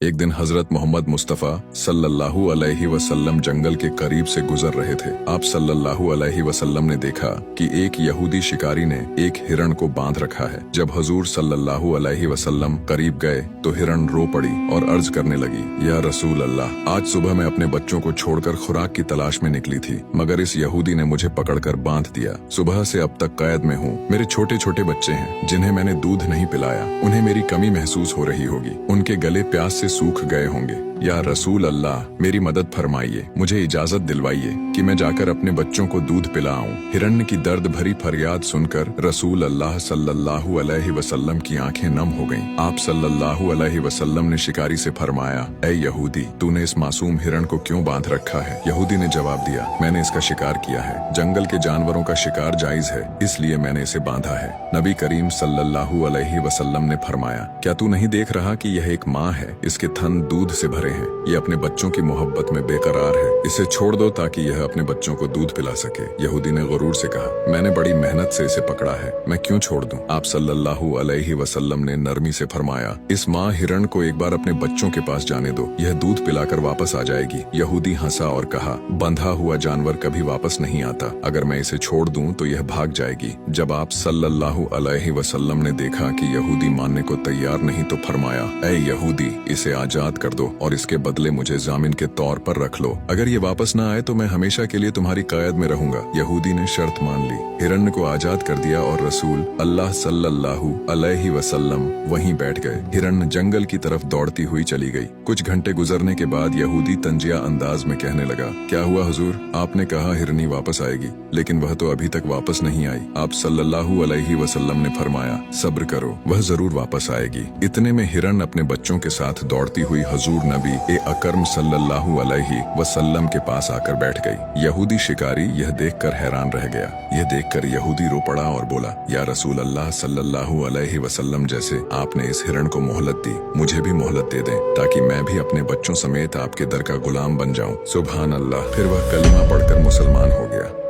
एक दिन हजरत मोहम्मद मुस्तफ़ा सल्लल्लाहु अलैहि वसल्लम जंगल के करीब से गुजर रहे थे। आप सल्लल्लाहु अलैहि वसल्लम ने देखा कि एक यहूदी शिकारी ने एक हिरण को बांध रखा है। जब हजूर सल्लल्लाहु अलैहि वसल्लम करीब गए तो हिरण रो पड़ी और अर्ज करने लगी, या रसूल अल्लाह, आज सुबह मैं अपने बच्चों को छोड़कर खुराक की तलाश में निकली थी, मगर इस यहूदी ने मुझे पकड़कर बांध दिया। सुबह से अब तक कैद में हूँ। मेरे छोटे छोटे बच्चे हैं जिन्हें मैंने दूध नहीं पिलाया। उन्हें मेरी कमी महसूस हो रही होगी। उनके गले प्यास से सूख गए होंगे। या रसूल अल्लाह, मेरी मदद फरमाइए, मुझे इजाजत दिलवाइए कि मैं जाकर अपने बच्चों को दूध पिलाऊं। हिरण्य की दर्द भरी फरियाद सुनकर रसूल अल्लाह सल्लल्लाहु अलैहि वसल्लम की आंखें नम हो गईं। आप सल्लल्लाहु अलैहि वसल्लम ने शिकारी से फरमाया, ऐ यहूदी, तूने इस मासूम हिरण को क्यों बांध रखा है? यहूदी ने जवाब दिया, मैंने इसका शिकार किया है। जंगल के जानवरों का शिकार जायज है, इसलिए मैंने इसे बांधा है। नबी करीम सल्लल्लाहु अलैहि वसल्लम ने फरमाया, क्या तू नहीं देख रहा कि यह एक माँ है? इसके थन दूध से भरे हैं। ये अपने बच्चों की मोहब्बत में बेकरार है। इसे छोड़ दो ताकि यह अपने बच्चों को दूध पिला सके। यहूदी ने गुरूर से कहा, मैंने बड़ी मेहनत से इसे पकड़ा है, मैं क्यों छोड़ दूं? आप सल्लल्लाहु अलैहि वसल्लम ने नरमी से फरमाया, इस माँ हिरण को एक बार अपने बच्चों के पास जाने दो, यह दूध पिलाकर वापस आ जाएगी। यहूदी हंसा और कहा, बंधा हुआ जानवर कभी वापस नहीं आता। अगर मैं इसे छोड़ दूं तो यह भाग जाएगी। जब आप सल्लल्लाहु अलैहि वसल्लम ने देखा कि यहूदी मानने को तैयार नहीं तो फरमाया, ऐ यहूदी, इसे आजाद कर दो और इसके बदले मुझे जामिन के तौर पर रख लो। अगर ये वापस ना आए तो मैं हमेशा के लिए तुम्हारी कैद में रहूंगा। यहूदी ने शर्त मान ली। हिरण्य को आजाद कर दिया और रसूल अल्लाह सल्लल्लाहु अलैहि वसल्लम वहीं बैठ गए। हिरण्य जंगल की तरफ दौड़ती हुई चली गई। कुछ घंटे गुजरने के बाद यहूदी तंजिया अंदाज में कहने लगा, क्या हुआ हुजूर? आपने कहा हिरनी वापस आएगी, लेकिन वह तो अभी तक वापस नहीं आई। आप सल्लल्लाहु अलैहि वसल्लम ने फरमाया, सब्र करो, वह जरूर वापस आएगी। इतने में हिरन अपने बच्चों के साथ दौड़ती हुई हजूर नबी अकरम सल्लल्लाहु अलैहि वसल्लम के पास आकर बैठ गई। यहूदी शिकारी यह देखकर हैरान रह गया। यह देखकर यहूदी रो पड़ा और बोला, या रसूल अल्लाह सल्लल्लाहु अलैहि वसल्लम, जैसे आपने इस हिरण को मोहलत दी, मुझे भी मोहलत दे दें ताकि मैं भी अपने बच्चों समेत आपके दर का गुलाम बन जाऊं। सुभान अल्लाह। फिर वह कलिमा पढ़कर मुसलमान हो गया।